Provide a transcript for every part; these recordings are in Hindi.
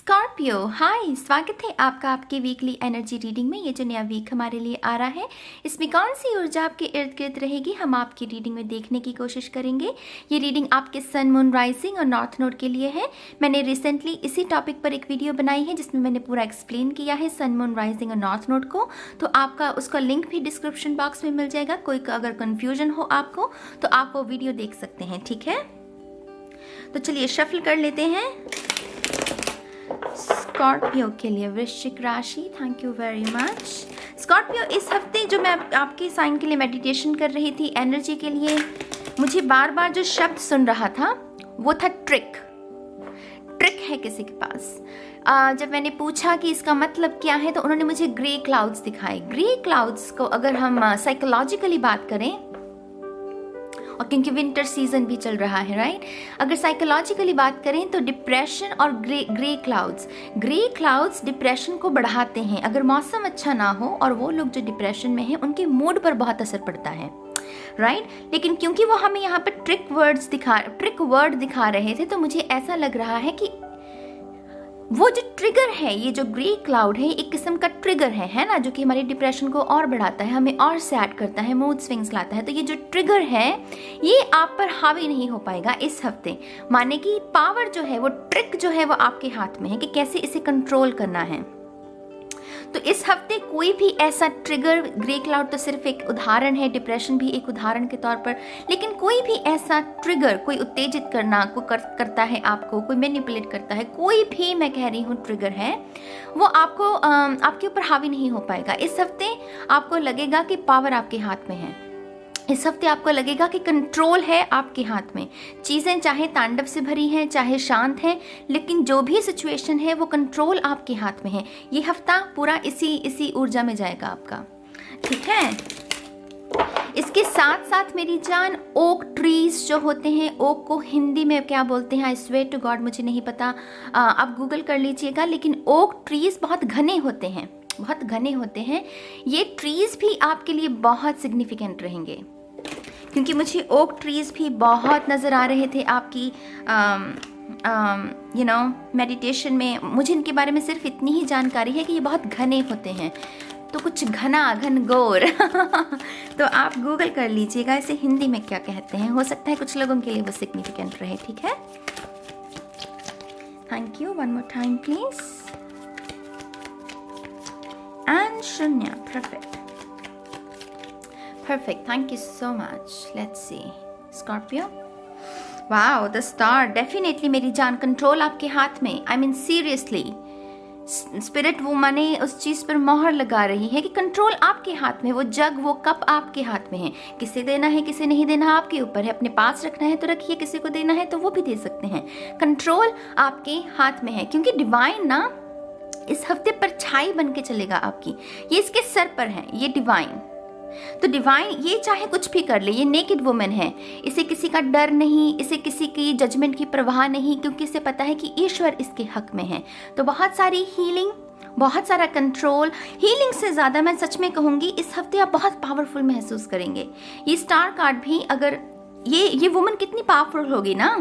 स्कॉर्पियो, हाय, स्वागत है आपका आपके वीकली एनर्जी रीडिंग में। ये जो नया वीक हमारे लिए आ रहा है, इसमें कौन सी ऊर्जा आपके इर्द गिर्द रहेगी, हम आपकी रीडिंग में देखने की कोशिश करेंगे। ये रीडिंग आपके सन, मून, राइजिंग और नॉर्थ नोड के लिए है। मैंने रिसेंटली इसी टॉपिक पर एक वीडियो बनाई है जिसमें मैंने पूरा एक्सप्लेन किया है सन, मून, राइजिंग और नॉर्थ नोड को, तो आपका उसका लिंक भी डिस्क्रिप्शन बॉक्स में मिल जाएगा। कोई अगर कन्फ्यूजन हो आपको तो आप वो वीडियो देख सकते हैं, ठीक है। तो चलिए शफल कर लेते हैं स्कॉर्पियो के लिए। वृश्चिक राशि, thank you very much. Scorpio, इस हफ्ते जो मैं आपके साइन के लिए मेडिटेशन कर रही थी एनर्जी के लिए, मुझे बार बार जो शब्द सुन रहा था वो था ट्रिक। ट्रिक है किसी के पास। जब मैंने पूछा कि इसका मतलब क्या है तो उन्होंने मुझे ग्रे क्लाउड्स दिखाए। ग्रे क्लाउड्स को अगर हम साइकोलॉजिकली बात करें, और क्योंकि विंटर सीजन भी चल रहा है, राइट, अगर साइकोलॉजिकली बात करें तो डिप्रेशन और ग्रे क्लाउड्स डिप्रेशन को बढ़ाते हैं। अगर मौसम अच्छा ना हो और वो लोग जो डिप्रेशन में हैं उनके मूड पर बहुत असर पड़ता है, राइट। लेकिन क्योंकि वो हमें यहाँ पर ट्रिक वर्ड दिखा रहे थे तो मुझे ऐसा लग रहा है कि वो जो ट्रिगर है, ये जो ग्रे क्लाउड है, एक किस्म का ट्रिगर है ना, जो कि हमारी डिप्रेशन को और बढ़ाता है, हमें और सैड करता है, मूड स्विंग्स लाता है। तो ये जो ट्रिगर है ये आप पर हावी नहीं हो पाएगा इस हफ्ते। माने कि पावर जो है, वो ट्रिक जो है वो आपके हाथ में है कि कैसे इसे कंट्रोल करना है। तो इस हफ्ते कोई भी ऐसा ट्रिगर, ग्रे क्लाउड तो सिर्फ एक उदाहरण है, डिप्रेशन भी एक उदाहरण के तौर पर, लेकिन कोई भी ऐसा ट्रिगर, कोई उत्तेजित करना करता है आपको, कोई मैनिपुलेट करता है, कोई भी मैं कह रही हूँ ट्रिगर है, वो आपको आपके ऊपर हावी नहीं हो पाएगा। इस हफ्ते आपको लगेगा कि पावर आपके हाथ में है। इस हफ्ते आपको लगेगा कि कंट्रोल है आपके हाथ में। चीज़ें चाहे तांडव से भरी हैं, चाहे शांत हैं, लेकिन जो भी सिचुएशन है वो कंट्रोल आपके हाथ में है। ये हफ्ता पूरा इसी ऊर्जा में जाएगा आपका, ठीक है। इसके साथ साथ मेरी जान, ओक ट्रीज जो होते हैं, ओक को हिंदी में क्या बोलते हैं, आई स्वेयर टू गॉड मुझे नहीं पता, आप गूगल कर लीजिएगा। लेकिन ओक ट्रीज बहुत घने होते हैं, ये ट्रीज भी आपके लिए बहुत सिग्निफिकेंट रहेंगे, क्योंकि मुझे ओक ट्रीज भी बहुत नज़र आ रहे थे आपकी मेडिटेशन में। मुझे इनके बारे में सिर्फ इतनी ही जानकारी है कि ये बहुत घने होते हैं, तो कुछ घनघोर तो आप गूगल कर लीजिएगा इसे हिंदी में क्या कहते हैं, हो सकता है कुछ लोगों के लिए वो सिग्निफिकेंट रहे, ठीक है। Thank you, one more time please. And शून्य, perfect, thank you so much. Let's see, Scorpio, wow, the star, definitely मेरी जान, कंट्रोल आपके हाथ में। I mean seriously, स्पिरिट वो माने उस चीज पर मोहर लगा रही है कि कंट्रोल आपके हाथ में, वो जग, वो कप आपके हाथ में है। किसे देना है, किसे नहीं देना, आपके ऊपर है। अपने पास रखना है तो रखिए, किसी को देना है तो वो भी दे सकते हैं। कंट्रोल आपके हाथ में है, क्योंकि डिवाइन ना इस हफ्ते परछाई बन के चलेगा आपकी। ये इसके सर पर है, ये डिवाइन। तो डिवाइन ये चाहे कुछ भी कर ले, ये नेकेड वुमेन है, इसे किसी का डर नहीं, इसे किसी की जजमेंट की परवाह नहीं, क्योंकि इसे पता है कि ईश्वर इसके हक में है। तो बहुत सारी हीलिंग, बहुत सारा कंट्रोल, हीलिंग से ज़्यादा मैं सच में कहूँगी इस हफ्ते आप बहुत पावरफुल महसूस करेंगे। ये स्टार कार्ड भी, अगर ये वुमन कितनी पावरफुल होगी ना,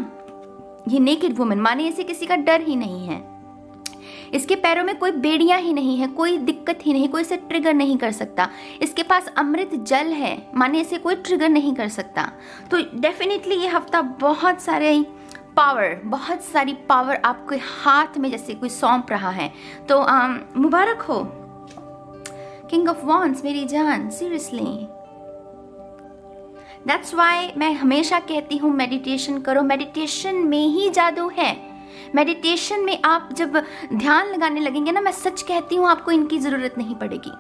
ये नेकेड वुमन, माने इसे किसी का डर ही नहीं है, इसके पैरों में कोई बेड़ियां ही नहीं है, कोई दिक्कत ही नहीं, कोई इसे ट्रिगर नहीं कर सकता। इसके पास अमृत जल है, माने इसे कोई ट्रिगर नहीं कर सकता। तो डेफिनेटली ये हफ्ता बहुत सारी पावर आपके हाथ में जैसे कोई सौंप रहा है। तो मुबारक हो किंग ऑफ वॉन्ड्स मेरी जान, सीरियसली। दैट्स वाई मैं हमेशा कहती हूँ मेडिटेशन करो, मेडिटेशन में ही जादू है। मेडिटेशन में आप जब ध्यान लगाने लगेंगे ना, मैं सच कहती हूँ आपको इनकी ज़रूरत नहीं पड़ेगी,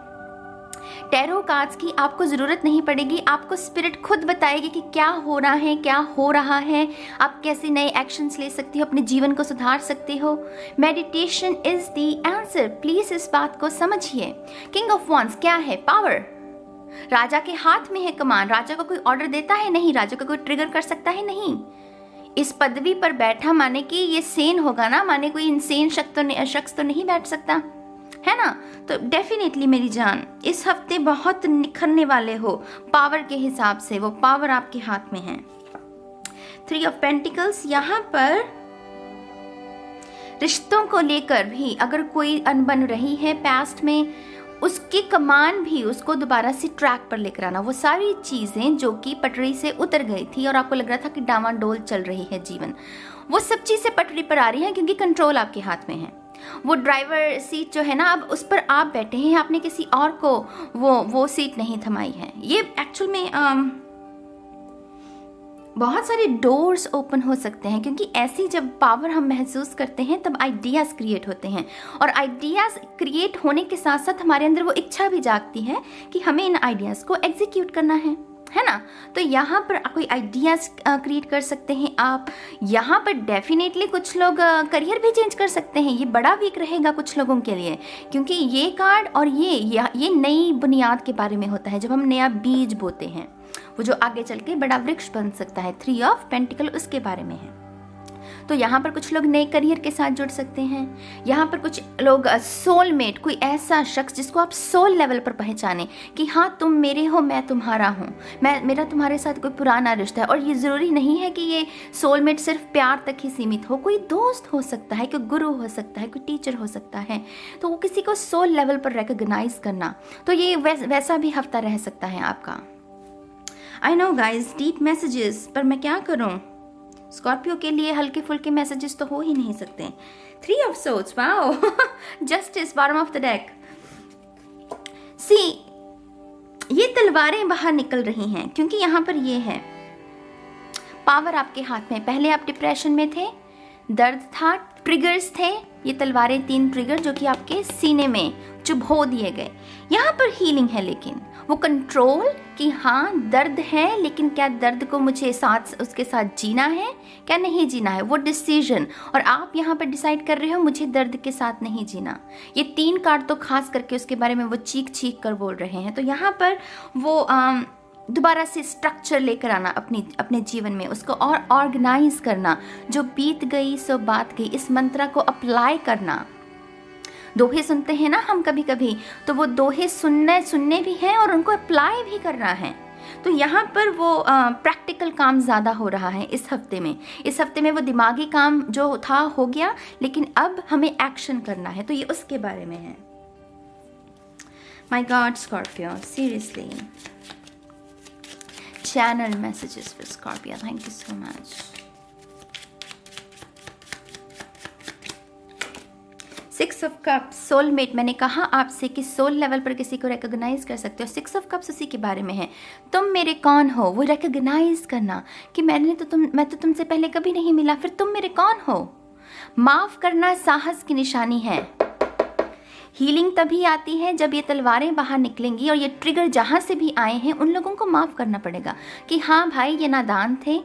टैरो कार्ड्स की आपको ज़रूरत नहीं पड़ेगी। आपको स्पिरिट खुद बताएगी कि क्या हो रहा है, आप कैसे नए एक्शंस ले सकते हो, अपने जीवन को सुधार सकते हो। Meditation is the answer, please इस बात को समझिए। किंग ऑफ वॉन्ड्स क्या है? पावर। राजा के हाथ में है कमान। राजा को कोई ऑर्डर देता है? नहीं। राजा को कोई ट्रिगर कर सकता है? नहीं। इस पदवी पर बैठा माने कि ये सेन होगा ना, माने कोई इनसेन शख्स तो नहीं बैठ सकता है ना। तो डेफिनेटली मेरी जान, इस हफ्ते बहुत निखरने वाले हो पावर के हिसाब से, वो पावर आपके हाथ में है। 3 ऑफ पेंटिकल्स, यहाँ पर रिश्तों को लेकर भी अगर कोई अनबन रही है पास्ट में, उसकी कमान भी उसको दोबारा से ट्रैक पर लेकर आना। वो सारी चीज़ें जो कि पटरी से उतर गई थी और आपको लग रहा था कि डामाडोल चल रही है जीवन, वो सब चीज़ें पटरी पर आ रही हैं क्योंकि कंट्रोल आपके हाथ में है। वो ड्राइवर सीट जो है ना, अब उस पर आप बैठे हैं, आपने किसी और को वो सीट नहीं थमाई है। ये एक्चुअल में बहुत सारे डोर्स ओपन हो सकते हैं, क्योंकि ऐसी जब पावर हम महसूस करते हैं तब आइडियाज़ क्रिएट होते हैं, और आइडियाज़ क्रिएट होने के साथ साथ हमारे अंदर वो इच्छा भी जागती है कि हमें इन आइडियाज़ को एग्जीक्यूट करना है ना। तो यहाँ पर कोई आइडियाज़ क्रिएट कर सकते हैं आप। यहाँ पर डेफिनेटली कुछ लोग करियर भी चेंज कर सकते हैं। ये बड़ा वीक रहेगा कुछ लोगों के लिए, क्योंकि ये कार्ड और ये नई बुनियाद के बारे में होता है, जब हम नया बीज बोते हैं, वो जो आगे चल के बड़ा वृक्ष बन सकता है। 3 ऑफ पेंटिकल उसके बारे में है। तो यहाँ पर कुछ लोग नए करियर के साथ जुड़ सकते हैं। यहाँ पर कुछ लोग सोलमेट, कोई ऐसा शख्स जिसको आप सोल लेवल पर पहचाने कि हाँ तुम मेरे हो, मैं तुम्हारा हूँ, मेरा तुम्हारे साथ कोई पुराना रिश्ता है। और ये ज़रूरी नहीं है कि ये सोलमेट सिर्फ प्यार तक ही सीमित हो, कोई दोस्त हो सकता है, कोई गुरु हो सकता है, कोई टीचर हो सकता है। तो वो किसी को सोल लेवल पर रिकॉग्नाइज करना, तो ये वैसा भी हफ्ता रह सकता है आपका। I know guys, deep messages, पर मैं क्या करूँ, स्कॉर्पियो के लिए हल्के फुल्के मैसेजेस तो हो ही नहीं सकते। 3 of swords, wow, justice, bottom of the deck. See, ये तलवारें बाहर निकल रही हैं क्योंकि यहाँ पर ये है पावर आपके हाथ में। पहले आप डिप्रेशन में थे, दर्द था, ट्रिगर्स थे, ये तलवारें 3 ट्रिगर जो कि आपके सीने में चुभो दिए गए। यहाँ पर हीलिंग है, लेकिन वो कंट्रोल कि हाँ दर्द है, लेकिन क्या दर्द को मुझे उसके साथ जीना है, क्या नहीं जीना है, वो डिसीजन। और आप यहाँ पर डिसाइड कर रहे हो मुझे दर्द के साथ नहीं जीना। ये 3 कार्ड तो खास करके उसके बारे में वो चीख कर बोल रहे हैं। तो यहाँ पर वो दोबारा से स्ट्रक्चर लेकर आना अपने जीवन में, उसको और ऑर्गेनाइज करना। जो बीत गई सो बात गई, इस मंत्र को अप्लाई करना। दोहे सुनते हैं ना हम कभी कभी, तो वो दोहे सुनने भी हैं और उनको अप्लाई भी करना है। तो यहाँ पर वो प्रैक्टिकल काम ज़्यादा हो रहा है इस हफ्ते में। इस हफ्ते में वो दिमागी काम जो था हो गया, लेकिन अब हमें एक्शन करना है, तो ये उसके बारे में है। My God Scorpio, seriously channel messages for Scorpio. Thank you so much. 6 of Cups, soulmate। मैंने कहा आपसे कि सोल लेवल पर किसी को रिकॉग्नाइज कर सकते हो। 6 of Cups उसी के बारे में है। तुम मेरे कौन हो, वो रिकॉग्नाइज करना कि मैं तो तुमसे पहले कभी नहीं मिला, फिर तुम मेरे कौन हो। माफ करना साहस की निशानी है। हीलिंग तभी आती है जब ये तलवारें बाहर निकलेंगी, और ये ट्रिगर जहाँ से भी आए हैं उन लोगों को माफ़ करना पड़ेगा कि हाँ भाई ये नादान थे,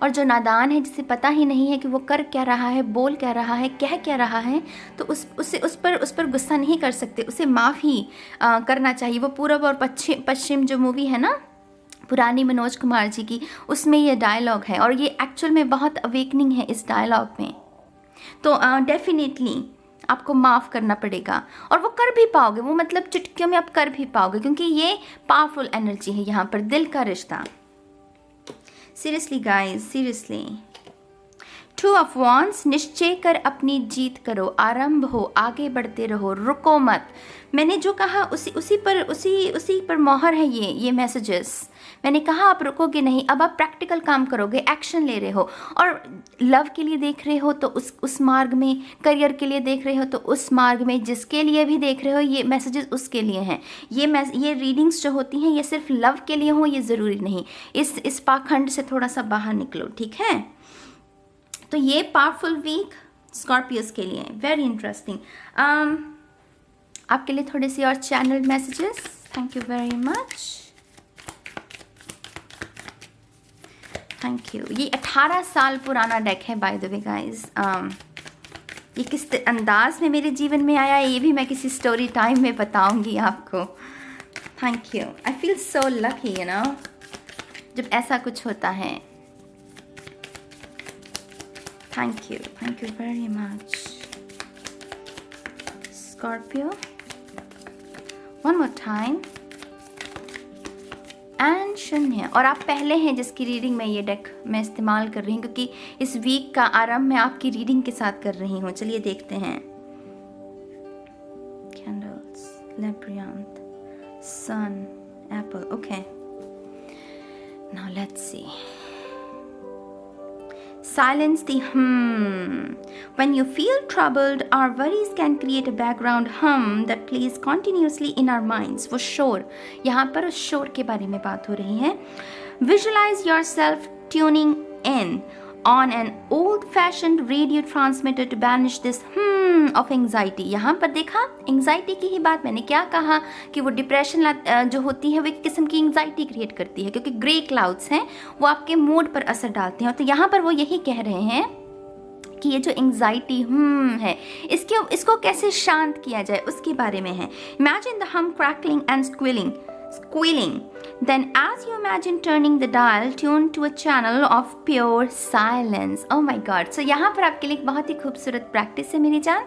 और जो नादान है जिसे पता ही नहीं है कि वो कर क्या रहा है, बोल क्या रहा है, कह क्या रहा है, तो उस पर गुस्सा नहीं कर सकते, उसे माफ़ ही करना चाहिए। वो पूरब और पश्चिम जो मूवी है ना पुरानी मनोज कुमार जी की, उसमें ये डायलॉग है, और ये एक्चुअल में बहुत अवेकनिंग है इस डायलॉग में। तो डेफिनेटली आपको माफ़ करना पड़ेगा, और वो कर भी पाओगे, वो मतलब चुटकियों में आप कर भी पाओगे, क्योंकि ये पावरफुल एनर्जी है यहाँ पर, दिल का रिश्ता। Seriously guys, seriously. 2 of wands, निश्चय कर अपनी जीत करो, आरंभ हो, आगे बढ़ते रहो, रुको मत। मैंने जो कहा उसी पर मोहर है ये मैसेजेस। मैंने कहा आप रुकोगे नहीं, अब आप प्रैक्टिकल काम करोगे, एक्शन ले रहे हो। और लव के लिए देख रहे हो तो उस मार्ग में, करियर के लिए देख रहे हो तो उस मार्ग में, जिसके लिए भी देख रहे हो ये मैसेजेस उसके लिए हैं। ये रीडिंग्स जो होती हैं ये सिर्फ लव के लिए हो ये ज़रूरी नहीं। इस पाखंड से थोड़ा सा बाहर निकलो, ठीक है। तो ये पावरफुल वीक स्कॉर्पियोस के लिए वेरी इंटरेस्टिंग। आपके लिए थोड़े से और channel messages. Thank you very much, thank you. ये 18 साल पुराना डेक है बाय द वे गाइस। ये किस अंदाज में मेरे जीवन में आया ये भी मैं किसी स्टोरी टाइम में बताऊंगी आपको। Thank you, I feel so lucky you know जब ऐसा कुछ होता है। Thank you very much Scorpio. One more time, and शून्य। और आप पहले हैं जिसकी रीडिंग में ये डेक मैं इस्तेमाल कर रही हूँ, क्योंकि इस वीक का आरंभ मैं आपकी रीडिंग के साथ कर रही हूँ। चलिए देखते हैं। Candles, labyrinth, sun, apple. Okay, now let's see. Silence the hum. When you feel troubled, our worries can create a background hum that plays continuously in our minds. वो शोर, यहाँ पर उस शोर के बारे में बात हो रही है। Visualize yourself tuning in on an old-fashioned radio transmitter to banish this hum of anxiety. यहाँ पर देखा, एंजाइटी की ही बात मैंने क्या कहा कि वो डिप्रेशन जो होती है वो एक किस्म की एंजाइटी क्रिएट करती है, क्योंकि ग्रे क्लाउड्स हैं वो आपके मूड पर असर डालते हैं। तो यहाँ पर वो यही कह रहे हैं कि ये जो एंजाइटी है इसको कैसे शांत किया जाए उसके बारे में है। Imagine the hum crackling and squealing. Then as you imagine turning the dial, tune to a channel of pure silence. Oh my God. So यहाँ पर आपके लिए एक बहुत ही खूबसूरत प्रैक्टिस है मेरी जान।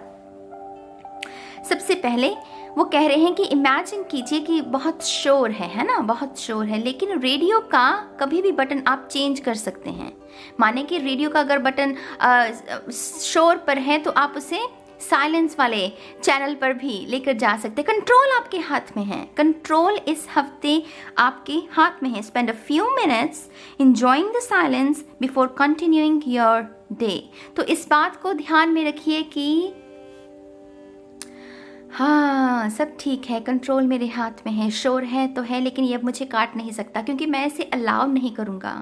सबसे पहले वो कह रहे हैं कि इमेजिन कीजिए कि बहुत शोर है ना, बहुत शोर है, लेकिन रेडियो का कभी भी बटन आप चेंज कर सकते हैं। माने कि रेडियो का अगर बटन शोर पर है तो आप उसे साइलेंस वाले चैनल पर भी लेकर जा सकते हैं। कंट्रोल आपके हाथ में है, कंट्रोल इस हफ्ते आपके हाथ में है। Spend a few minutes enjoying the silence before continuing your day. तो इस बात को ध्यान में रखिए कि हाँ, सब ठीक है, कंट्रोल मेरे हाथ में है। शोर है तो है, लेकिन ये अब मुझे काट नहीं सकता, क्योंकि मैं इसे अलाउ नहीं करूँगा।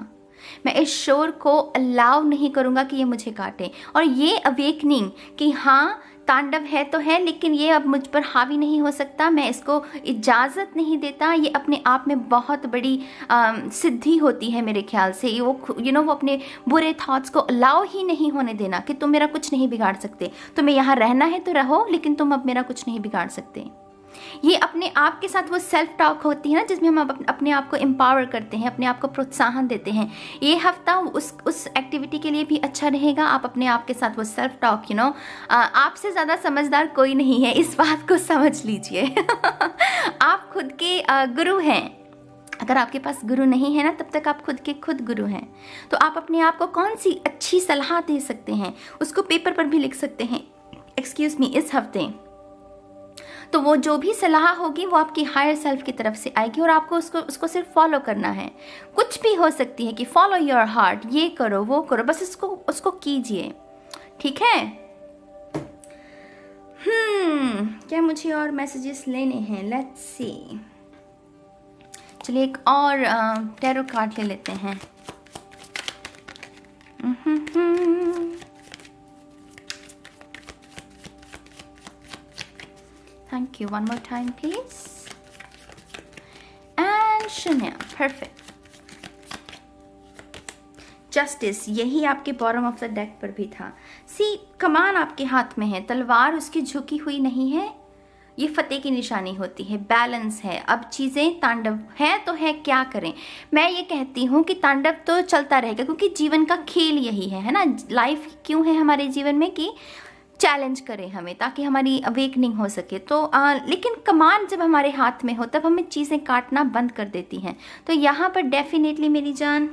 मैं इस शोर को अलाउ नहीं करूँगा कि ये मुझे काटे। और ये अवेकनिंग कि हाँ तांडव है तो है, लेकिन ये अब मुझ पर हावी नहीं हो सकता, मैं इसको इजाज़त नहीं देता, ये अपने आप में बहुत बड़ी सिद्धि होती है मेरे ख्याल से। वो वो अपने बुरे थॉट्स को अलाउ ही नहीं होने देना कि तुम मेरा कुछ नहीं बिगाड़ सकते, तुम्हें यहाँ रहना है तो रहो, लेकिन तुम अब मेरा कुछ नहीं बिगाड़ सकते। ये अपने आप के साथ वो सेल्फ टॉक होती है ना, जिसमें हम अपने आप को एम्पावर करते हैं, अपने आप को प्रोत्साहन देते हैं। ये हफ्ता उस एक्टिविटी के लिए भी अच्छा रहेगा। आप अपने आप के साथ वो सेल्फ टॉक आपसे ज़्यादा समझदार कोई नहीं है, इस बात को समझ लीजिए। आप खुद के गुरु हैं। अगर आपके पास गुरु नहीं है ना, तब तक आप खुद के खुद गुरु हैं। तो आप अपने आप को कौन सी अच्छी सलाह दे सकते हैं, उसको पेपर पर भी लिख सकते हैं। एक्सक्यूज़ मी, इस हफ्ते तो वो जो भी सलाह होगी वो आपकी हायर सेल्फ की तरफ से आएगी, और आपको उसको सिर्फ फॉलो करना है। कुछ भी हो सकती है कि फॉलो योर हार्ट, ये करो वो करो, बस उसको कीजिए, ठीक है। क्या मुझे और मैसेजेस लेने हैं? Let's see. चलिए एक और टैरो कार्ड ले लेते हैं। Thank you. One more time, please. And शून्य, perfect. Justice, यही आपके बॉटम ऑफ द डेक पर भी था। सी, कमान आपके हाथ में है, तलवार उसकी झुकी हुई नहीं है। ये फतेह की निशानी होती है, बैलेंस है। अब चीज़ें तांडव है तो है, क्या करें। मैं ये कहती हूँ कि तांडव तो चलता रहेगा, क्योंकि जीवन का खेल यही है ना। लाइफ क्यों है हमारे जीवन में कि चैलेंज करें हमें, ताकि हमारी अवेकनिंग हो सके। तो लेकिन कमान जब हमारे हाथ में हो तब हमें चीज़ें काटना बंद कर देती हैं। तो यहाँ पर डेफिनेटली मेरी जान,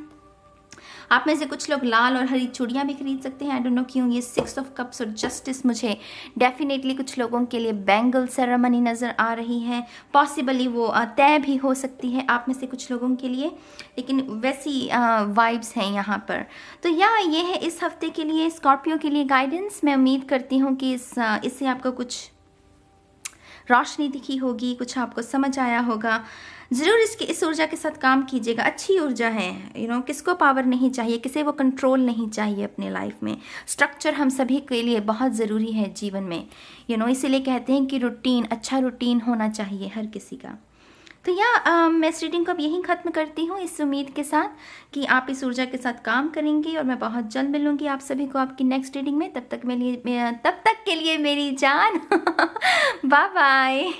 आप में से कुछ लोग लाल और हरी चूड़ियाँ भी खरीद सकते हैं। आई डोंट नो क्यों ये 6 ऑफ कप्स और जस्टिस मुझे डेफिनेटली कुछ लोगों के लिए बैंगल सेरेमनी नज़र आ रही है। पॉसिबली वो तय भी हो सकती है आप में से कुछ लोगों के लिए, लेकिन वैसी वाइब्स हैं यहाँ पर। तो ये है इस हफ्ते के लिए स्कॉर्पियो के लिए गाइडेंस। मैं उम्मीद करती हूँ कि इससे आपको कुछ रोशनी दिखी होगी, कुछ आपको समझ आया होगा। ज़रूर इस ऊर्जा के साथ काम कीजिएगा। अच्छी ऊर्जा है, किसको पावर नहीं चाहिए, किसी को कंट्रोल नहीं चाहिए अपने लाइफ में। स्ट्रक्चर हम सभी के लिए बहुत ज़रूरी है जीवन में, इसीलिए कहते हैं कि रूटीन, अच्छा रूटीन होना चाहिए हर किसी का। तो मैं इस रीडिंग को अब यहीं ख़त्म करती हूँ, इस उम्मीद के साथ कि आप इस ऊर्जा के साथ काम करेंगे, और मैं बहुत जल्द मिलूँगी आप सभी को आपकी नेक्स्ट रीडिंग में। तब तक के लिए मेरी जान बाय बाय।